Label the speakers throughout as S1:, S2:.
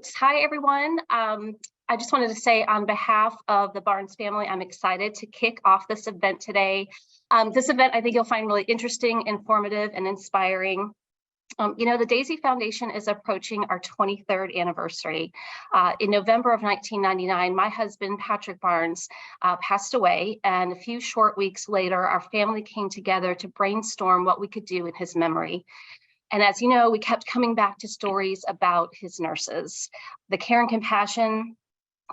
S1: Thanks. Hi, everyone. I just wanted to say on behalf of the Barnes family, I'm excited to kick off this event today. This event I think you'll find really interesting, informative, and inspiring. The Daisy Foundation is approaching our 23rd anniversary. In November of 1999, my husband, Patrick Barnes, passed away, and a few short weeks later, our family came together to brainstorm what we could do in his memory. And as you know, we kept coming back to stories about his nurses, the care and compassion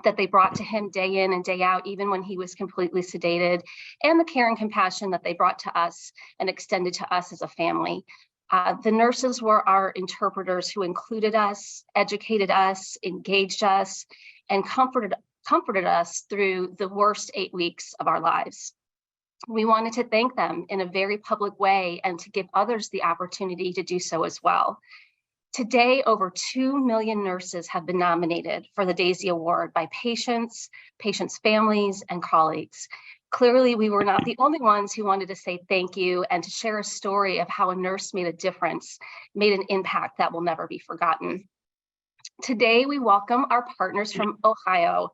S1: that they brought to him day in and day out, even when he was completely sedated, and the care and compassion that they brought to us and extended to us as a family. The nurses were our interpreters who included us, educated us, engaged us, and comforted us through the worst 8 weeks of our lives. We wanted to thank them in a very public way and to give others the opportunity to do so as well. Today, over 2 million nurses have been nominated for the Daisy Award by patients, families, and colleagues. Clearly, we were not the only ones who wanted to say thank you and to share a story of how a nurse made a difference, made an impact that will never be forgotten. Today, we welcome our partners from Ohio.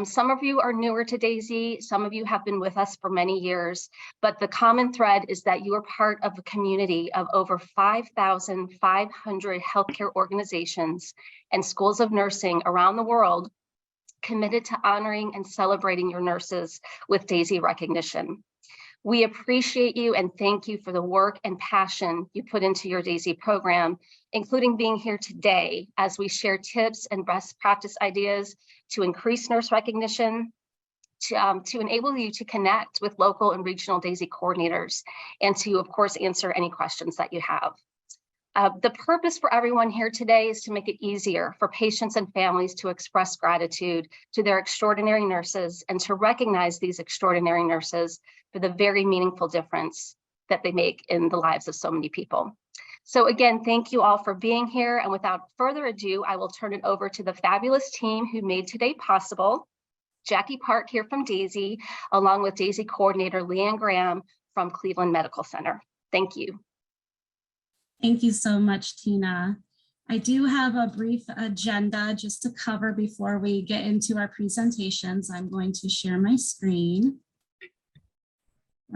S1: Some of you are newer to Daisy, some of you have been with us for many years, but the common thread is that you are part of a community of over 5,500 healthcare organizations and schools of nursing around the world committed to honoring and celebrating your nurses with Daisy recognition. We appreciate you and thank you for the work and passion you put into your Daisy program, including being here today as we share tips and best practice ideas to increase nurse recognition, to enable you to connect with local and regional Daisy coordinators, and to, of course, answer any questions that you have. The purpose for everyone here today is to make it easier for patients and families to express gratitude to their extraordinary nurses and to recognize these extraordinary nurses for the very meaningful difference that they make in the lives of so many people. So again, thank you all for being here. And without further ado, I will turn it over to the fabulous team who made today possible. Jackie Park here from Daisy, along with Daisy coordinator Leanne Graham from Cleveland Medical Center. Thank you.
S2: Thank you so much, Tina. I do have a brief agenda just to cover before we get into our presentations. I'm going to share my screen.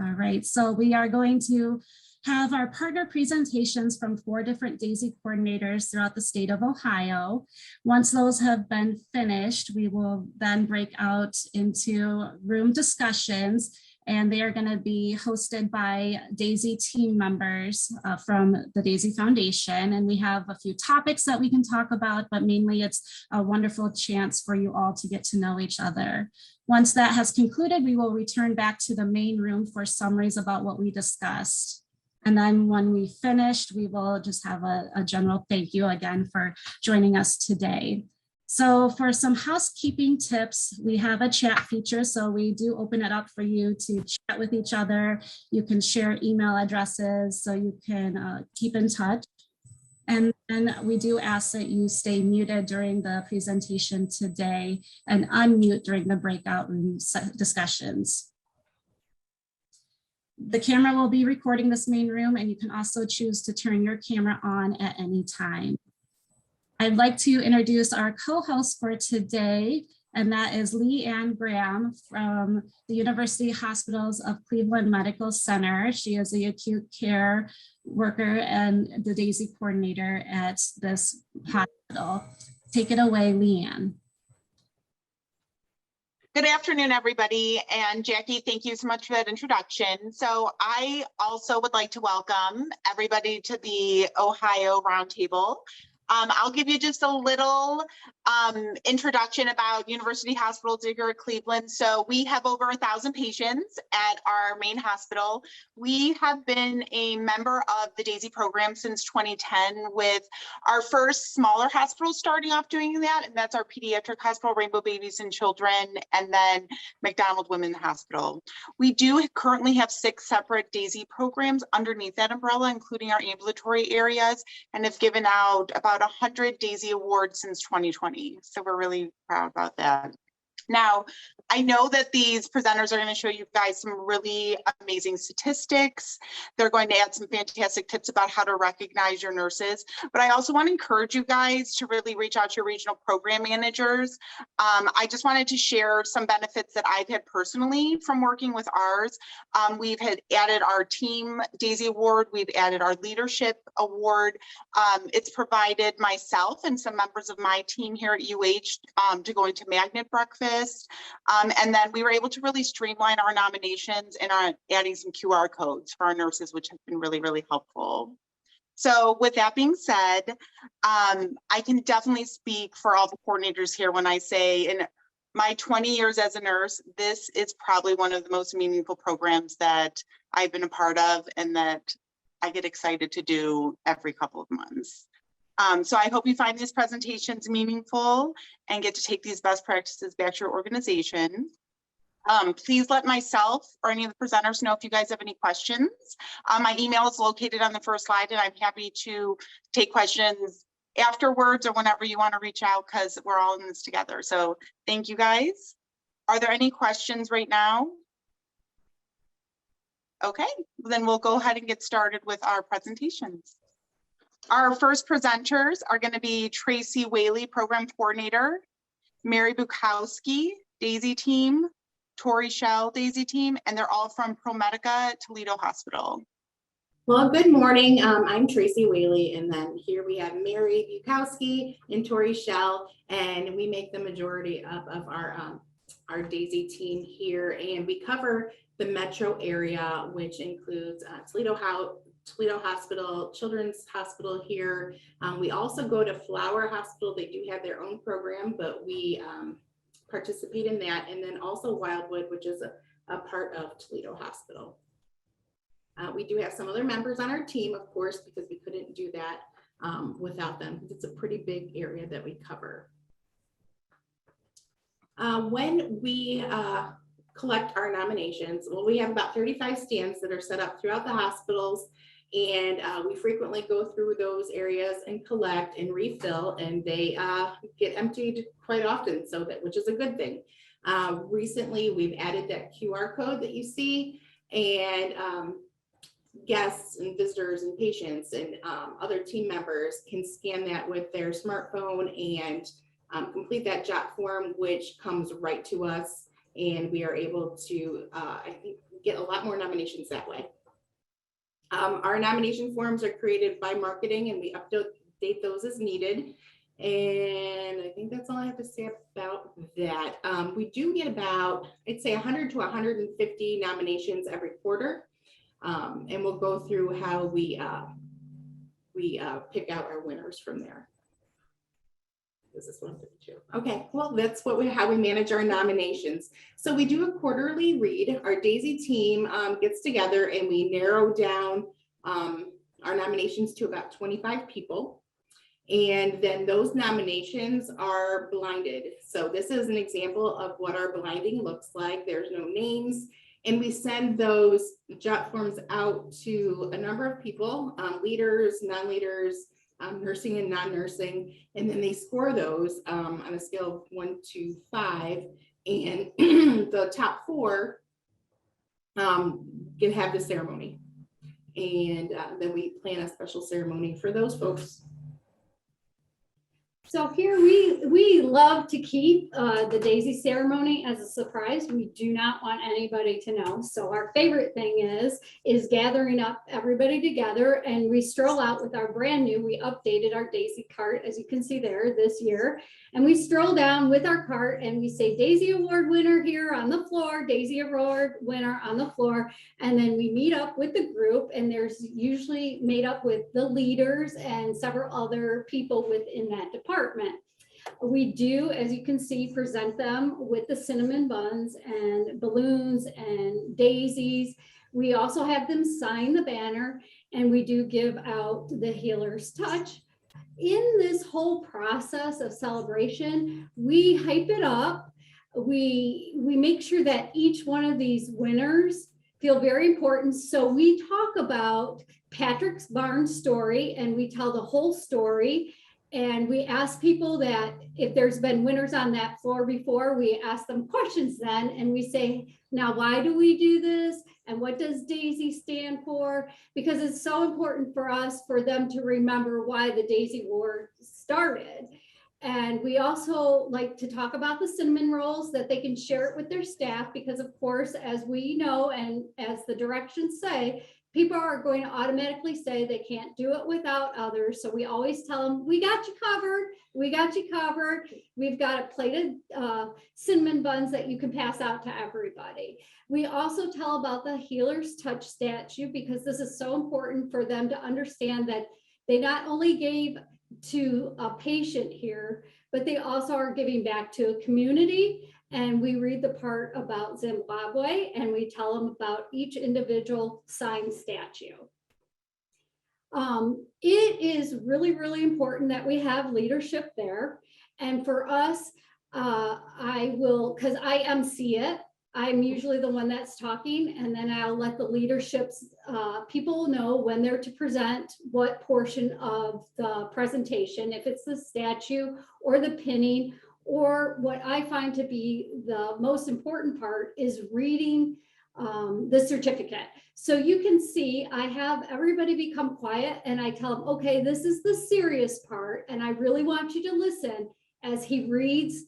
S2: All right, so we are going to have our partner presentations from 4 different Daisy coordinators throughout the state of Ohio. Once those have been finished, we will then break out into room discussions, and they are going to be hosted by Daisy team members from the Daisy Foundation. And we have a few topics that we can talk about, but mainly it's a wonderful chance for you all to get to know each other. Once that has concluded, we will return back to the main room for summaries about what we discussed. And then when we finished, we will just have a general thank you again for joining us today. So for some housekeeping tips, we have a chat feature. So we do open it up for you to chat with each other. You can share email addresses so you can keep in touch. And then we do ask that you stay muted during the presentation today and unmute during the breakout room discussions. The camera will be recording this main room, and you can also choose to turn your camera on at any time. I'd like to introduce our co-host for today, and that is Leanne Graham from the University Hospitals of Cleveland Medical Center. She is the acute care worker and the Daisy coordinator at this hospital. Take it away, Leanne.
S3: Good afternoon, everybody. And Jackie, thank you so much for that introduction. So I also would like to welcome everybody to the Ohio Roundtable. I'll give you just a little introduction about University Hospital here at Cleveland. So we have over 1,000 patients at our main hospital. We have been a member of the Daisy program since 2010, with our first smaller hospital starting off doing that, and that's our pediatric hospital, Rainbow Babies and Children, and then McDonald Women's Hospital. We do currently have 6 separate Daisy programs underneath that umbrella, including our ambulatory areas, and have given out about 100 Daisy awards since 2020. So we're really proud about that. Now, I know that these presenters are going to show you guys some really amazing statistics. They're going to add some fantastic tips about how to recognize your nurses. But I also want to encourage you guys to really reach out to your regional program managers. I just wanted to share some benefits that I've had personally from working with ours. We've had added our Team Daisy Award. We've added our Leadership Award. It's provided myself and some members of my team here at UH to go into magnet breakfast. And then we were able to really streamline our nominations and adding some QR codes for our nurses, which have been really, really helpful. So with that being said, I can definitely speak for all the coordinators here when I say in my 20 years as a nurse, this is probably one of the most meaningful programs that I've been a part of and that I get excited to do every couple of months. So I hope you find these presentations meaningful and get to take these best practices back to your organization. Please let myself or any of the presenters know if you guys have any questions. My email is located on the first slide, and I'm happy to take questions afterwards or whenever you want to reach out, because we're all in this together. So thank you guys. Are there any questions right now? Okay, then we'll go ahead and get started with our presentations. Our first presenters are going to be Tracy Whaley, Program Coordinator, Mary Bukowski, Daisy Team, Tori Shell, Daisy Team, and they're all from ProMedica Toledo Hospital.
S4: Well, good morning. I'm Tracy Whaley, and then here we have Mary Bukowski and Tori Shell, and we make the majority of our Daisy team here, and we cover the metro area, which includes Toledo Hospital, Children's Hospital here. We also go to Flower Hospital. They do have their own program, but we participate in that. And then also Wildwood, which is a part of Toledo Hospital. We do have some other members on our team, of course, because we couldn't do that without them, because it's a pretty big area that we cover. When we collect our nominations, well, we have about 35 stands that are set up throughout the hospitals, and we frequently go through those areas and collect and refill, and they get emptied quite often, so that, which is a good thing. Recently, we've added that QR code that you see, and guests and visitors and patients and other team members can scan that with their smartphone and complete that jot form, which comes right to us, and we are able to, I think, get a lot more nominations that way. Our nomination forms are created by marketing, and we update those as needed. And I think that's all I have to say about that. We do get about, I'd say 100 to 150 nominations every quarter. And we'll go through how we pick out our winners from there. This is 152. Okay, well, that's how we manage our nominations. So we do a quarterly read. Our Daisy team gets together and we narrow down our nominations to about 25 people. And then those nominations are blinded. So this is an example of what our blinding looks like. There's no names. And we send those jot forms out to a number of people, leaders, non-leaders, nursing and non-nursing, and then they score those on a scale of 1 to 5, and the top 4 can have the ceremony, and then we plan a special ceremony for those folks.
S5: So here we love to keep the Daisy ceremony as a surprise. We do not want anybody to know. So our favorite thing is gathering up everybody together, and we stroll out with our brand new, we updated our Daisy cart, as you can see there, this year. And we stroll down with our cart and we say Daisy Award winner here on the floor, Daisy Award winner on the floor. And then we meet up with the group, and there's usually made up with the leaders and several other people within that department. We do, as you can see, present them with the cinnamon buns and balloons and daisies. We also have them sign the banner, and we do give out the healer's touch. In this whole process of celebration, we hype it up. We make sure that each one of these winners feel very important. So we talk about Patrick's barn story, and we tell the whole story. And we ask people that if there's been winners on that floor before, we ask them questions then, and we say, now, why do we do this? And what does DAISY stand for? Because it's so important for us, for them to remember why the DAISY Award started. And we also like to talk about the cinnamon rolls, that they can share it with their staff, because of course, as we know, and as the directions say, people are going to automatically say they can't do it without others. So we always tell them, we got you covered. We got you covered. We've got a plated cinnamon buns that you can pass out to everybody. We also tell about the Healer's Touch statue, because this is so important for them to understand that they not only gave to a patient here, but they also are giving back to a community. And we read the part about Zimbabwe, and we tell them about each individual signed statue. It is really, really important that we have leadership there. And for us, I will, because I MC it, I'm usually the one that's talking, and then I'll let the leadership's people know when they're to present what portion of the presentation, if it's the statue or the pinning, or what I find to be the most important part is reading the certificate. So you can see I have everybody become quiet, and I tell them, okay, this is the serious part, and I really want you to listen as he reads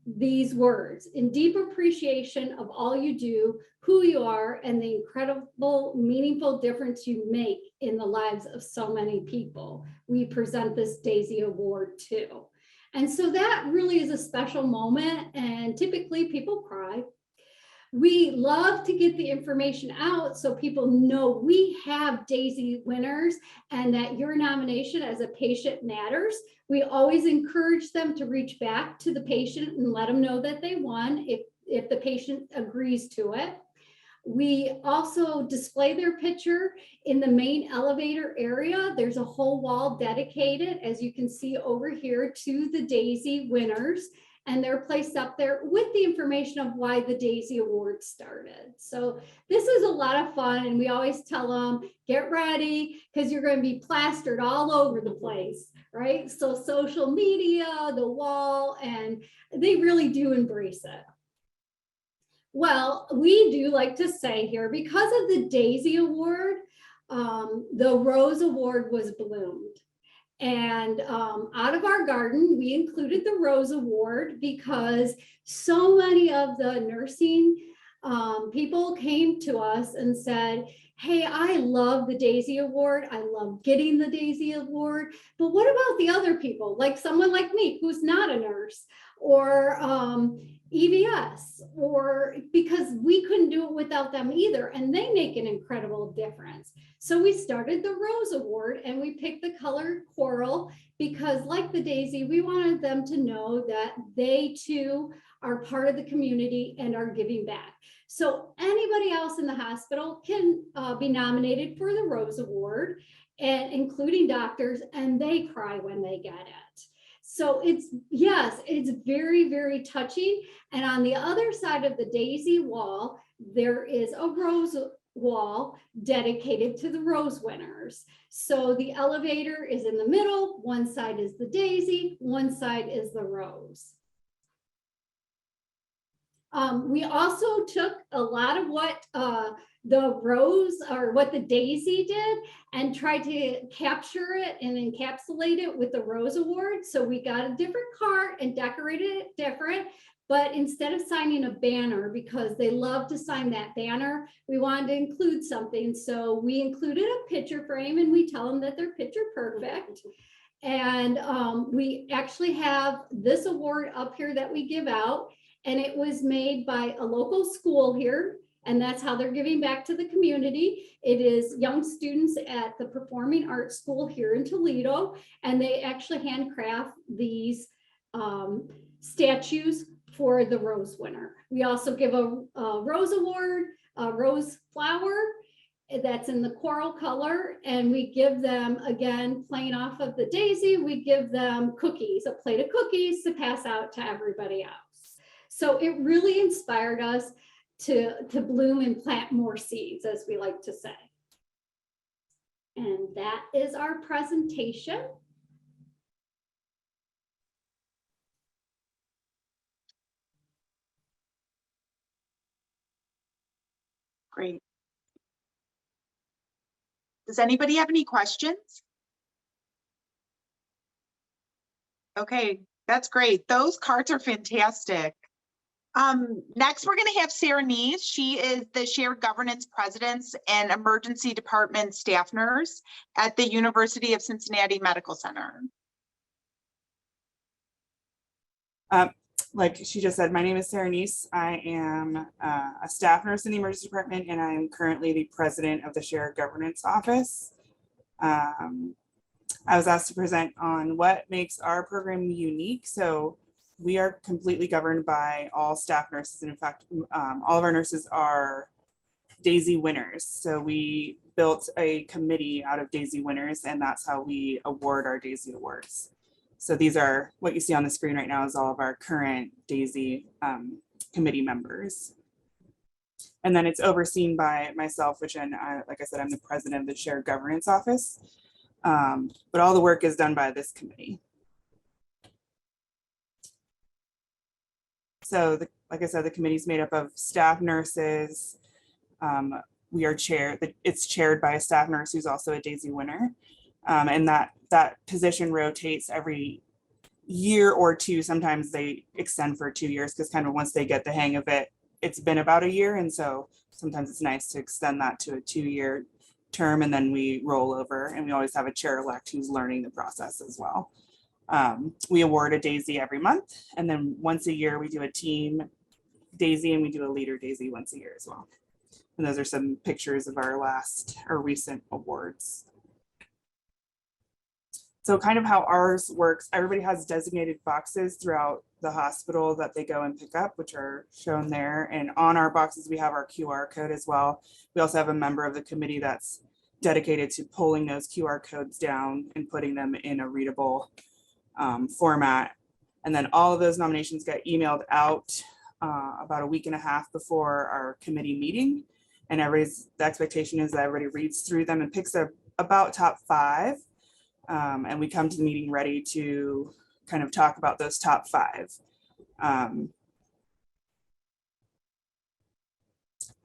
S5: these words in deep appreciation of all you do, who you are, and the incredible, meaningful difference you make in the lives of so many people. We present this DAISY Award to. And so that really is a special moment, and typically people cry. We love to get the information out so people know we have DAISY winners and that your nomination as a patient matters. We always encourage them to reach back to the patient and let them know that they won if the patient agrees to it. We also display their picture in the main elevator area. There's a whole wall dedicated, as you can see over here, to the DAISY winners. And they're placed up there with the information of why the DAISY Award started. So this is a lot of fun. And we always tell them, get ready, because you're going to be plastered all over the place, right? So social media, the wall, and they really do embrace it. Well, we do like to say here, because of the DAISY Award, the Rose Award was bloomed. And out of our garden, we included the Rose Award because so many of the nursing people came to us and said, hey, I love the DAISY Award. I love getting the DAISY Award. But what about the other people, like someone like me who's not a nurse, or EVS, or because we couldn't do it without them either, and they make an incredible difference. So we started the Rose Award, and we picked the color coral because, like the DAISY, we wanted them to know that they too are part of the community and are giving back. So anybody else in the hospital can be nominated for the Rose Award, and including doctors, and they cry when they get it. So it's, yes, it's very, very touching. And on the other side of the DAISY wall, there is a rose wall dedicated to the Rose winners. So the elevator is in the middle. One side is the DAISY, one side is the Rose. We also took a lot of what the Rose, or what the DAISY did, and tried to capture it and encapsulate it with the Rose Award. So we got a different card and decorated it different. But instead of signing a banner, because they love to sign that banner, we wanted to include something. So we included a picture frame, and we tell them that they're picture perfect. And we actually have this award up here that we give out. And it was made by a local school here, and that's how they're giving back to the community. It is young students at the Performing Arts School here in Toledo, and they actually handcraft these statues for the Rose winner. We also give a Rose Award, a rose flower that's in the coral color, and we give them, again, playing off of the DAISY, we give them cookies, a plate of cookies to pass out to everybody else. So it really inspired us to bloom and plant more seeds, as we like to say. And that is our presentation.
S3: Great. Does anybody have any questions? Okay, that's great. Those cards are fantastic. Next, we're going to have Sarah Neese. She is the Shared Governance Presidents and Emergency Department Staff Nurse at the University of Cincinnati Medical Center.
S6: Like she just said, my name is Sarah Neese. I am a staff nurse in the emergency department, and I am currently the president of the Shared Governance Office. I was asked to present on what makes our program unique. So we are completely governed by all staff nurses. And in fact, all of our nurses are DAISY winners. So we built a committee out of DAISY winners, and that's how we award our DAISY awards. So these are what you see on the screen right now is all of our current DAISY committee members. And then it's overseen by myself, which, like I said, I'm the president of the Shared Governance Office. But all the work is done by this committee. So like I said, the committee is made up of staff nurses. It's chaired by a staff nurse who's also a DAISY winner. And that position rotates every year or two. Sometimes they extend for 2 years because kind of once they get the hang of it, it's been about a year. And so sometimes it's nice to extend that to a 2-year term, and then we roll over, and we always have a chair-elect who's learning the process as well. We award a DAISY every month, and then once a year we do a team DAISY, and we do a leader DAISY once a year as well. And those are some pictures of our recent awards. So kind of how ours works, everybody has designated boxes throughout the hospital that they go and pick up, which are shown there. And on our boxes, we have our QR code as well. We also have a member of the committee that's dedicated to pulling those QR codes down and putting them in a readable format. And then all of those nominations get emailed out about a week and a half before our committee meeting. And the expectation is that everybody reads through them and picks about top 5. And we come to the meeting ready to kind of talk about those top 5. And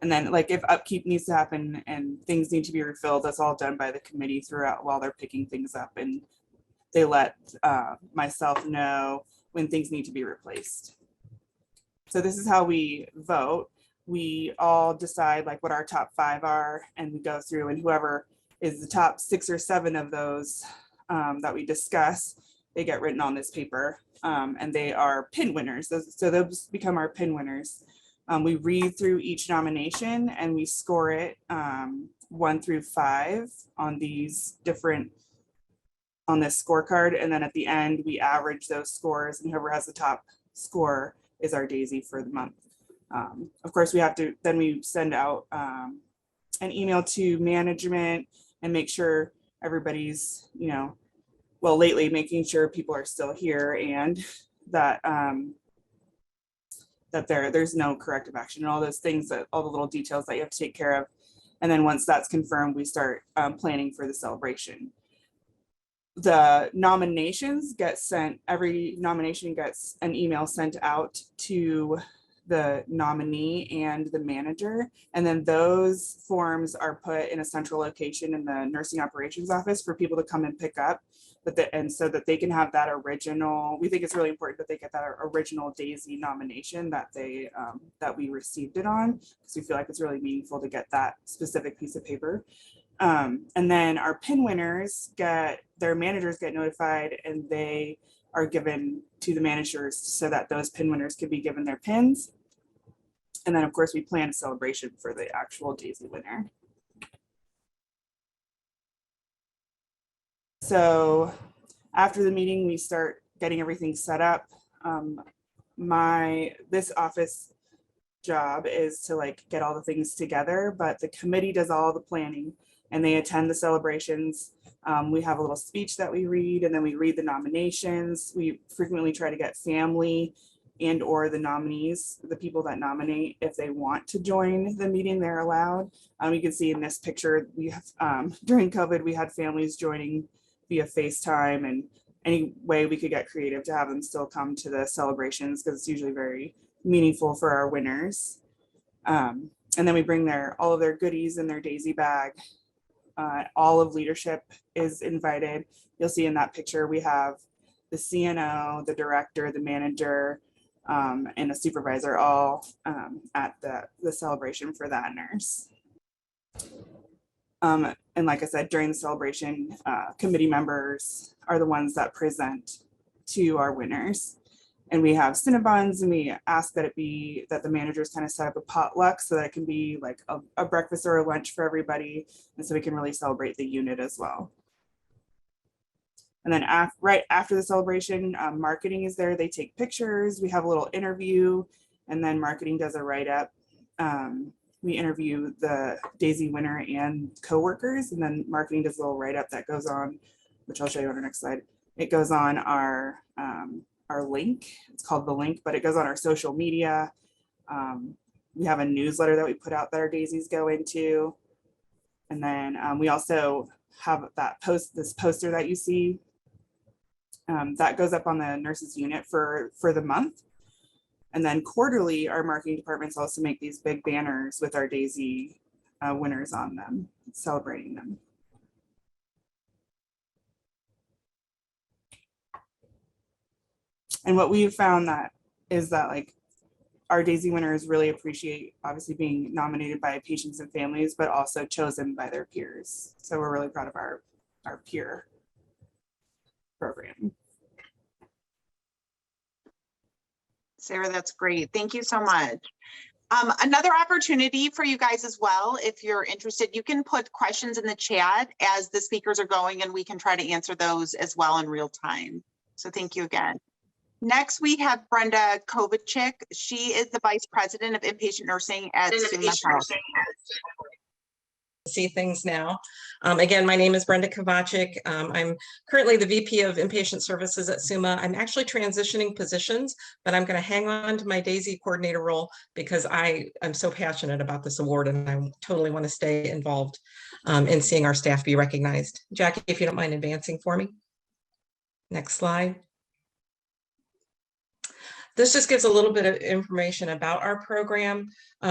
S6: then like if upkeep needs to happen and things need to be refilled, that's all done by the committee throughout while they're picking things up. And they let myself know when things need to be replaced. So this is how we vote. We all decide like what our top 5 are, and we go through, and whoever is the top 6 or 7 of those that we discuss, they get written on this paper, and they are pin winners. So those become our pin winners. We read through each nomination and we score it 1 through 5 on this scorecard. And then at the end, we average those scores, and whoever has the top score is our DAISY for the month. Of course, we send out an email to management and make sure everybody's, lately making sure people are still here and that there's no corrective action and all those things, all the little details that you have to take care of. And then once that's confirmed, we start planning for the celebration. The nominations get sent, every nomination gets an email sent out to the nominee and the manager. And then those forms are put in a central location in the nursing operations office for people to come and pick up. And so that they can have that original, we think it's really important that they get that original DAISY nomination that that we received it on, because we feel like it's really meaningful to get that specific piece of paper. And then our pin winners their managers get notified, and they are given to the managers so that those pin winners can be given their pins. And then of course we plan a celebration for the actual DAISY winner. So after the meeting, we start getting everything set up. This office job is to get all the things together, but the committee does all the planning and they attend the celebrations. We have a little speech that we read, and then we read the nominations. We frequently try to get family and or the nominees, the people that nominate, if they want to join the meeting, they're allowed. You can see in this picture, we have during COVID, we had families joining via FaceTime, and any way we could get creative to have them still come to the celebrations, because it's usually very meaningful for our winners. And then we bring all of their goodies in their daisy bag. All of leadership is invited. You'll see in that picture, we have the CNO, the director, the manager, and a supervisor all at the celebration for that nurse. And like I said, during the celebration, committee members are the ones that present to our winners. And we have Cinnabons, and we ask that the managers kind of set up a potluck so that it can be like a breakfast or a lunch for everybody. And so we can really celebrate the unit as well. And then right after the celebration, marketing is there. They take pictures. We have a little interview, and then marketing does a write-up. We interview the Daisy winner and coworkers, and then marketing does a little write-up that goes on, which I'll show you on the next slide. It goes on our link. It's called The Link, but it goes on our social media. We have a newsletter that we put out that our daisies go into. And then we also have this poster that you see that goes up on the nurses unit for the month. And then quarterly, our marketing departments also make these big banners with our daisy winners on them, celebrating them. And what we've found is that like our daisy winners really appreciate obviously being nominated by patients and families, but also chosen by their peers. So we're really proud of our peer program.
S3: Sarah, that's great. Thank you so much. Another opportunity for you guys as well, if you're interested, you can put questions in the chat as the speakers are going, and we can try to answer those as well in real time. So thank you again. Next, we have Brenda Kovacic. She is the Vice President of Inpatient Nursing at Summa Health.
S7: See things now. Again, my name is Brenda Kovacic. I'm currently the VP of Inpatient Services at Summa. I'm actually transitioning positions, but I'm going to hang on to my DAISY coordinator role because I'm so passionate about this award, and I totally want to stay involved in seeing our staff be recognized. Jackie, if you don't mind advancing for me. Next slide. This just gives a little bit of information about our program.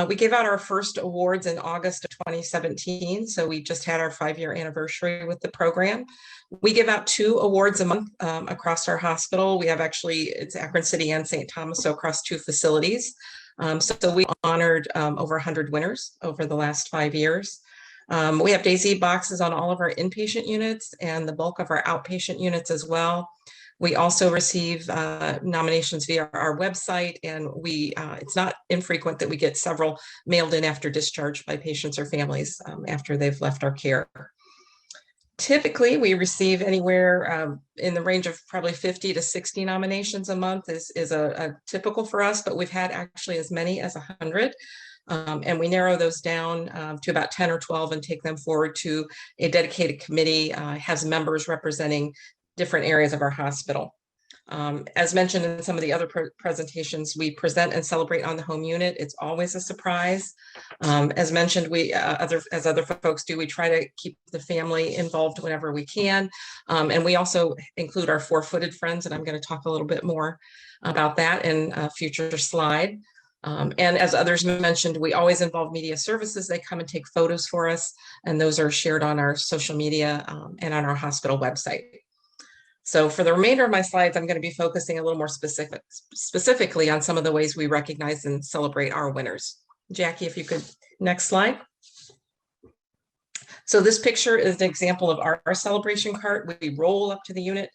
S7: We gave out our first awards in August of 2017, so we just had our 5-year anniversary with the program. We give out 2 awards a month across our hospital. We have it's Akron City and St. Thomas, so across 2 facilities. So we honored over 100 winners over the last 5 years. We have DAISY boxes on all of our inpatient units and the bulk of our outpatient units as well. We also receive nominations via our website, and it's not infrequent that we get several mailed in after discharge by patients or families after they've left our care. Typically, we receive anywhere in the range of probably 50 to 60 nominations a month is a typical for us, but we've had actually as many as 100. And we narrow those down to about 10 or 12 and take them forward to a dedicated committee, has members representing different areas of our hospital. As mentioned in some of the other presentations, we present and celebrate on the home unit. It's always a surprise. As mentioned, as other folks do, we try to keep the family involved whenever we can. And we also include our 4-footed friends, and I'm going to talk a little bit more about that in a future slide. And as others mentioned, we always involve media services. They come and take photos for us, and those are shared on our social media and on our hospital website. So for the remainder of my slides, I'm going to be focusing a little more specifically on some of the ways we recognize and celebrate our winners. Jackie, if you could, next slide. So this picture is an example of our celebration cart. We roll up to the unit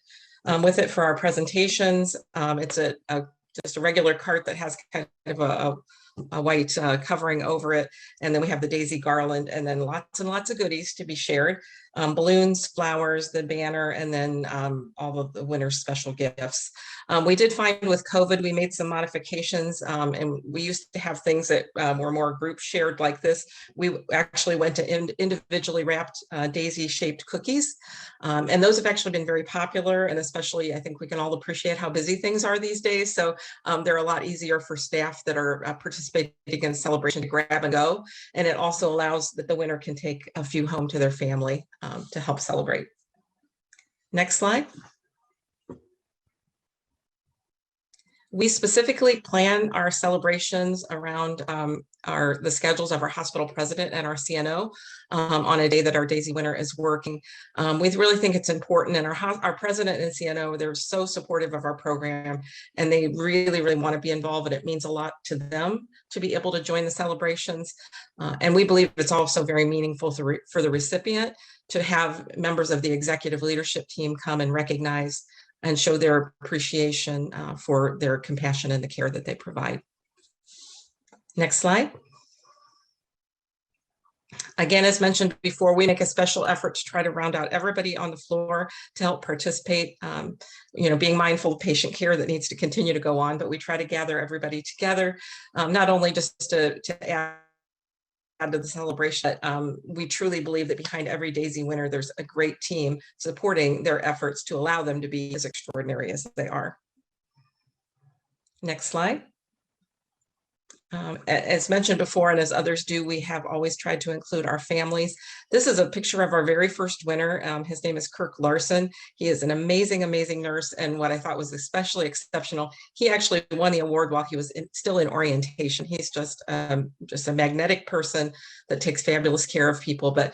S7: with it for our presentations. It's just a regular cart that has kind of a white covering over it. And then we have the daisy garland, and then lots and lots of goodies to be shared. Balloons, flowers, the banner, and then all of the winner's special gifts. We did find with COVID, we made some modifications, and we used to have things that were more group shared like this. We actually went to individually wrapped daisy shaped cookies. And those have actually been very popular, and especially I think we can all appreciate how busy things are these days. So they're a lot easier for staff that are participating in celebration to grab and go. And it also allows that the winner can take a few home to their family to help celebrate. Next slide. We specifically plan our celebrations around the schedules of our hospital president and our CNO on a day that our Daisy winner is working. We really think it's important, and our president and CNO, they're so supportive of our program, and they really, really want to be involved, and it means a lot to them to be able to join the celebrations. And we believe it's also very meaningful for the recipient to have members of the executive leadership team come and recognize and show their appreciation for their compassion and the care that they provide. Next slide. Again, as mentioned before, we make a special effort to try to round out everybody on the floor to help participate, being mindful of patient care that needs to continue to go on, but we try to gather everybody together, not only just to add to the celebration. We truly believe that behind every Daisy winner, there's a great team supporting their efforts to allow them to be as extraordinary as they are. Next slide. As mentioned before, and as others do, we have always tried to include our families. This is a picture of our very first winner. His name is Kirk Larson. He is an amazing, amazing nurse. And what I thought was especially exceptional, he actually won the award while he was still in orientation. He's just a magnetic person that takes fabulous care of people. But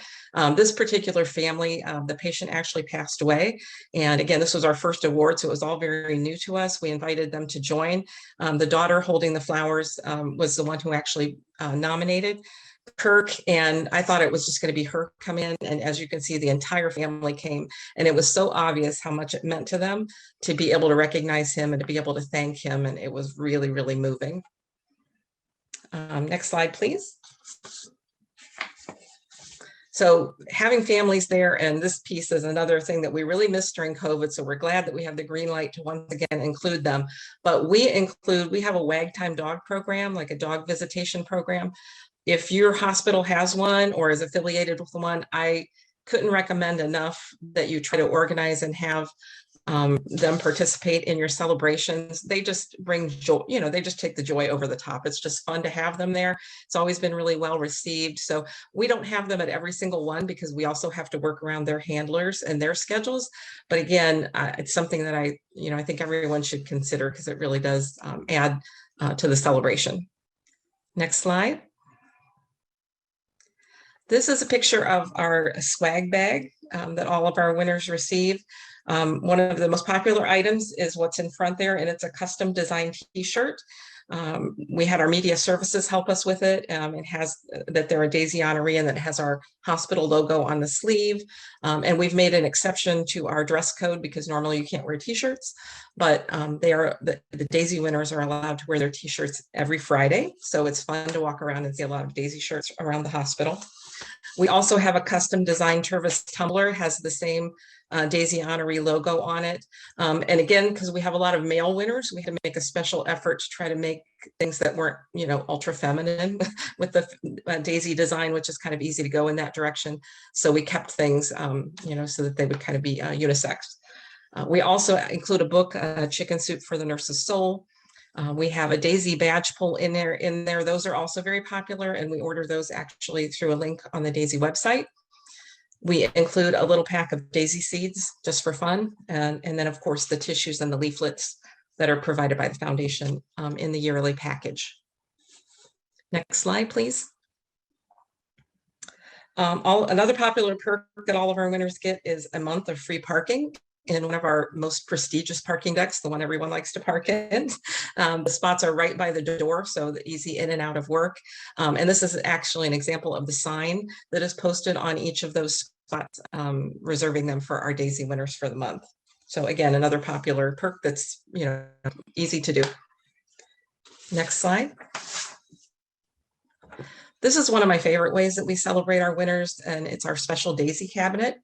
S7: this particular family, the patient actually passed away. And again, this was our first award, so it was all very new to us. We invited them to join. The daughter holding the flowers was the one who actually nominated Kirk, and I thought it was just going to be her come in, and as you can see, the entire family came, and it was so obvious how much it meant to them to be able to recognize him and to be able to thank him, and it was really, really moving. Next slide, please. So having families there, and this piece is another thing that we really missed during COVID. So we're glad that we have the green light to once again include them. But we have a wag time dog program, like a dog visitation program. If your hospital has one or is affiliated with one, I couldn't recommend enough that you try to organize and have them participate in your celebrations. They just bring joy, they just take the joy over the top. It's just fun to have them there. It's always been really well received. So we don't have them at every single one because we also have to work around their handlers and their schedules. But again, it's something that I think everyone should consider because it really does add to the celebration. Next slide. This is a picture of our swag bag that all of our winners receive. One of the most popular items is what's in front there, and it's a custom designed t-shirt. We had our media services help us with it. It has that they're a Daisy honoree and that it has our hospital logo on the sleeve. And we've made an exception to our dress code because normally you can't wear t-shirts, but the Daisy winners are allowed to wear their t-shirts every Friday. So it's fun to walk around and see a lot of Daisy shirts around the hospital. We also have a custom designed Tervis tumbler, has the same Daisy honoree logo on it. And again, because we have a lot of male winners, we had to make a special effort to try to make things that weren't, ultra feminine with the Daisy design, which is kind of easy to go in that direction. So we kept things, so that they would kind of be unisex. We also include a book, Chicken Soup for the Nurse's Soul. We have a Daisy badge pull in there. Those are also very popular, and we order those actually through a link on the Daisy website. We include a little pack of Daisy seeds just for fun, and then of course the tissues and the leaflets that are provided by the foundation in the yearly package. Next slide, please. Another popular perk that all of our winners get is a month of free parking in one of our most prestigious parking decks, the one everyone likes to park in. The spots are right by the door, so the easy in and out of work. And this is actually an example of the sign that is posted on each of those spots, reserving them for our Daisy winners for the month. So again, another popular perk that's easy to do. Next slide. This is one of my favorite ways that we celebrate our winners, and it's our special Daisy cabinet.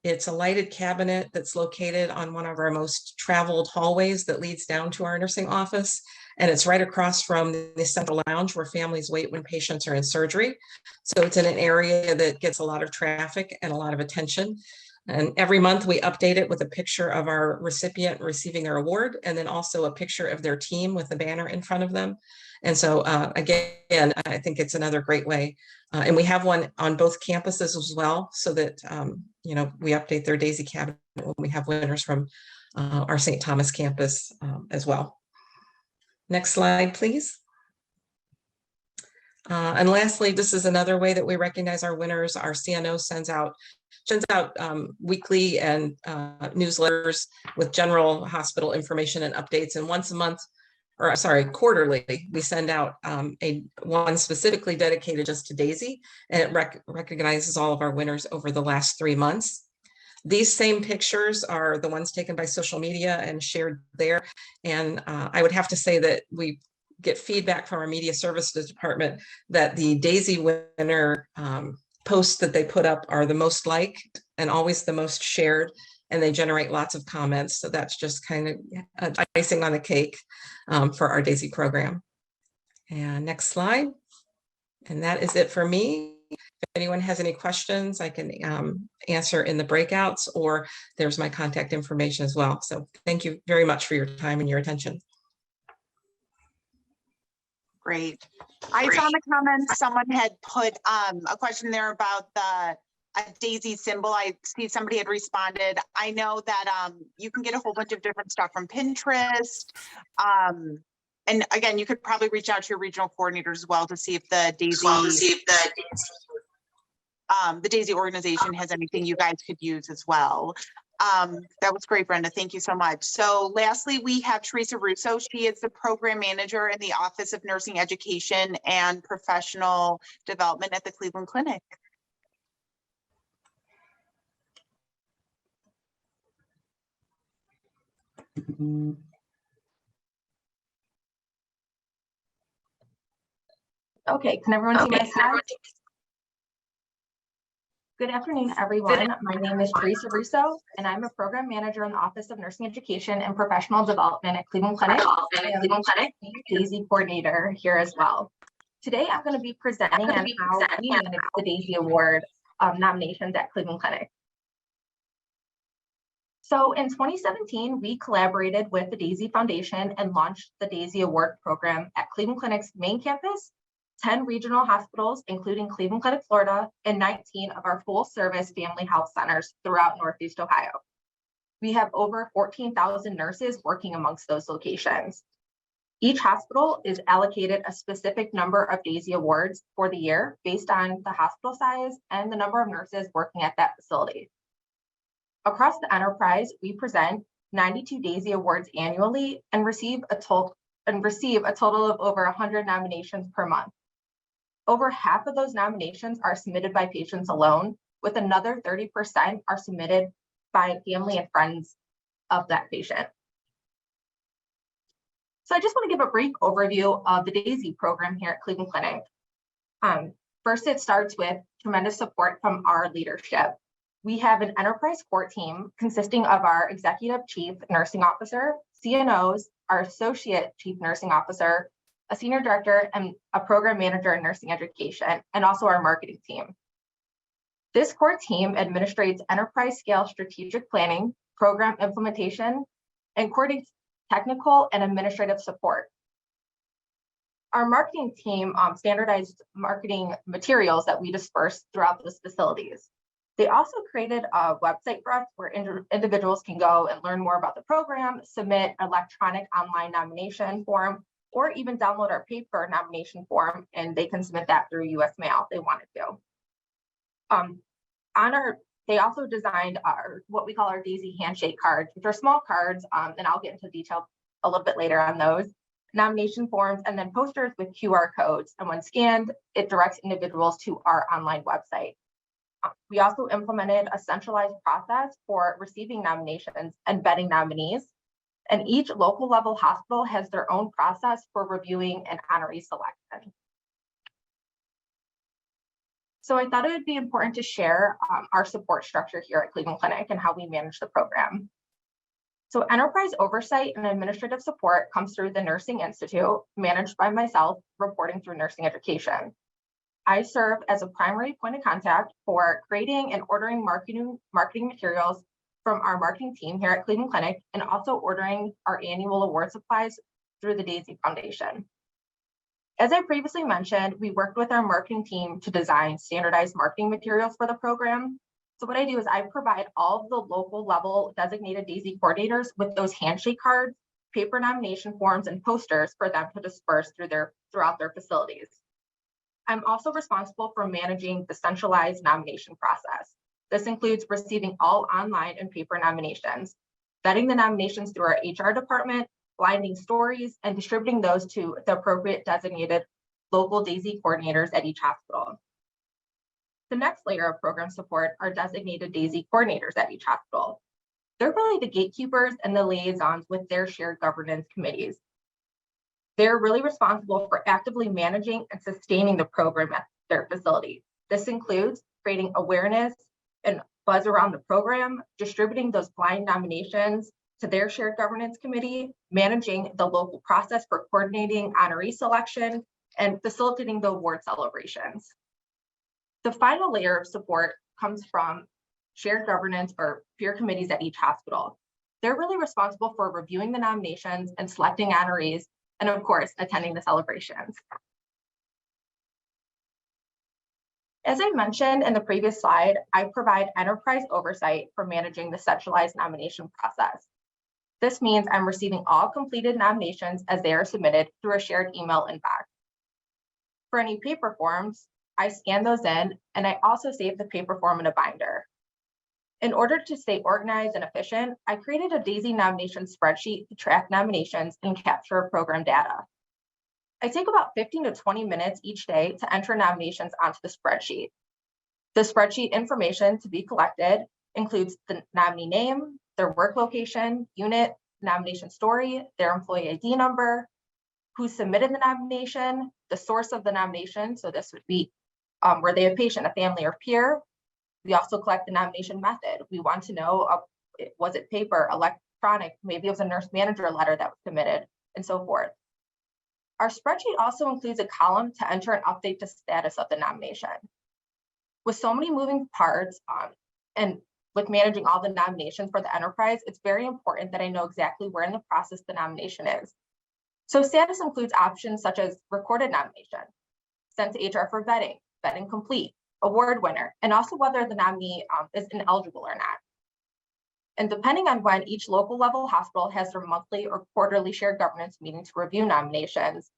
S7: It's a lighted cabinet that's located on one of our most traveled hallways that leads down to our nursing office. And it's right across from the central lounge where families wait when patients are in surgery. So it's in an area that gets a lot of traffic and a lot of attention. And every month we update it with a picture of our recipient receiving their award, and then also a picture of their team with a banner in front of them. And so again, I think it's another great way. And we have one on both campuses as well, so that, we update their Daisy cabinet when we have winners from our St. Thomas campus as well. Next slide, please. And lastly, this is another way that we recognize our winners. Our CNO sends out weekly and newsletters with general hospital information and updates. And once a month, or sorry, quarterly, we send out one specifically dedicated just to Daisy, and it recognizes all of our winners over the last 3 months. These same pictures are the ones taken by social media and shared there. And I would have to say that we get feedback from our media services department that the Daisy winner posts that they put up are the most liked and always the most shared, and they generate lots of comments. So that's just kind of icing on the cake for our Daisy program. And next slide. And that is it for me. If anyone has any questions, I can answer in the breakouts, or there's my contact information as well. So thank you very much for your time and your attention.
S3: Great. I saw in the comments someone had put a question there about a Daisy symbol. I see somebody had responded. I know that you can get a whole bunch of different stuff from Pinterest. And again, you could probably reach out to your regional coordinators as well to see if the Daisy organization has anything you guys could use as well. That was great, Brenda. Thank you so much. So lastly, we have Teresa Russo. She is the program manager in the Office of Nursing Education and Professional Development at the Cleveland Clinic.
S8: Okay, can everyone see my slides? Good afternoon, everyone. My name is Teresa Russo, and I'm a program manager in the Office of Nursing Education and Professional Development at Cleveland Clinic. And Daisy coordinator here as well. Today, I'm going to be presenting on how we manage the Daisy Award nominations at Cleveland Clinic. So in 2017, we collaborated with the Daisy Foundation and launched the Daisy Award program at Cleveland Clinic's main campus, 10 regional hospitals, including Cleveland Clinic, Florida, and 19 of our full service family health centers throughout Northeast Ohio. We have over 14,000 nurses working amongst those locations. Each hospital is allocated a specific number of Daisy Awards for the year based on the hospital size and the number of nurses working at that facility. Across the enterprise, we present 92 Daisy Awards annually and receive a total of over 100 nominations per month. Over half of those nominations are submitted by patients alone, with another 30% are submitted by family and friends of that patient. So I just want to give a brief overview of the Daisy program here at Cleveland Clinic. First, it starts with tremendous support from our leadership. We have an enterprise court team consisting of our executive chief nursing officer, CNOs, our associate chief nursing officer, a senior director, and a program manager in nursing education, and also our marketing team. This core team administrates enterprise scale strategic planning, program implementation, and coordinates technical and administrative support. Our marketing team standardized marketing materials that we disperse throughout those facilities. They also created a website for us where individuals can go and learn more about the program, submit an electronic online nomination form, or even download our paper nomination form, and they can submit that through US mail if they wanted to. They also designed what we call our Daisy handshake cards, which are small cards, and I'll get into detail a little bit later on those, nomination forms, and then posters with QR codes. And when scanned, it directs individuals to our online website. We also implemented a centralized process for receiving nominations and vetting nominees. And each local level hospital has their own process for reviewing and honoree selection. So I thought it would be important to share our support structure here at Cleveland Clinic and how we manage the program. So enterprise oversight and administrative support comes through the Nursing Institute, managed by myself, reporting through nursing education. I serve as a primary point of contact for creating and ordering marketing materials from our marketing team here at Cleveland Clinic, and also ordering our annual award supplies through the Daisy Foundation. As I previously mentioned, we worked with our marketing team to design standardized marketing materials for the program. So what I do is I provide all of the local level designated Daisy coordinators with those handshake cards paper nomination forms and posters for them to disperse throughout their facilities. I'm also responsible for managing the centralized nomination process. This includes receiving all online and paper nominations, vetting the nominations through our HR department, blinding stories, and distributing those to the appropriate designated local DAISY coordinators at each hospital. The next layer of program support are designated DAISY coordinators at each hospital. They're really the gatekeepers and the liaisons with their shared governance committees. They're really responsible for actively managing and sustaining the program at their facility. This includes creating awareness and buzz around the program, distributing those blind nominations to their shared governance committee, managing the local process for coordinating honoree selection, and facilitating the award celebrations. The final layer of support comes from shared governance or peer committees at each hospital. They're really responsible for reviewing the nominations and selecting honorees, and of course, attending the celebrations. As I mentioned in the previous slide, I provide enterprise oversight for managing the centralized nomination process. This means I'm receiving all completed nominations as they are submitted through a shared email inbox. For any paper forms, I scan those in, and I also save the paper form in a binder. In order to stay organized and efficient, I created a DAISY nomination spreadsheet to track nominations and capture program data. I take about 15 to 20 minutes each day to enter nominations onto the spreadsheet. The spreadsheet information to be collected includes the nominee name, their work location, unit, nomination story, their employee ID number, who submitted the nomination, the source of the nomination. So this would be were they a patient, a family, or peer. We also collect the nomination method. We want to know, was it paper, electronic, maybe it was a nurse manager letter that was submitted, and so forth. Our spreadsheet also includes a column to enter and update the status of the nomination. With so many moving parts and with managing all the nominations for the enterprise, it's very important that I know exactly where in the process the nomination is. So status includes options such as recorded nomination, sent to HR for vetting, vetting complete, award winner, and also whether the nominee is ineligible or not. And depending on when each local level hospital has their monthly or quarterly shared governance meeting to review nominations,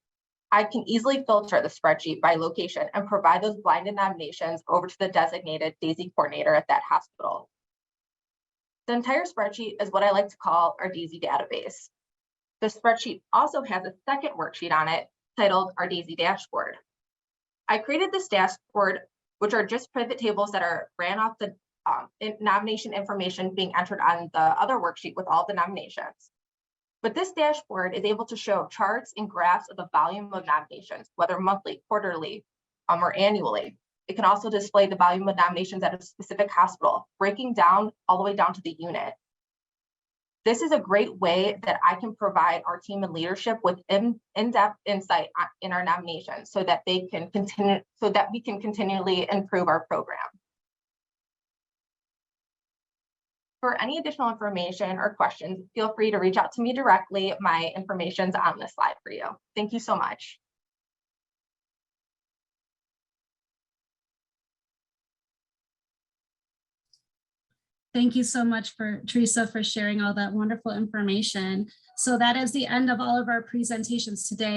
S8: I can easily filter the spreadsheet by location and provide those blinded nominations over to the designated DAISY coordinator at that hospital. The entire spreadsheet is what I like to call our DAISY database. The spreadsheet also has a second worksheet on it titled our DAISY dashboard. I created this dashboard, which are just pivot tables that are ran off the nomination information being entered on the other worksheet with all the nominations. But this dashboard is able to show charts and graphs of the volume of nominations, whether monthly, quarterly, or annually. It can also display the volume of nominations at a specific hospital, breaking down all the way down to the unit. This is a great way that I can provide our team and leadership with in-depth insight in our nominations so that we can continually improve our program. For any additional information or questions, feel free to reach out to me directly. My information's on this slide for you. Thank you so much.
S2: Thank you so much Teresa for sharing all that wonderful information. So that is the end of all of our presentations today.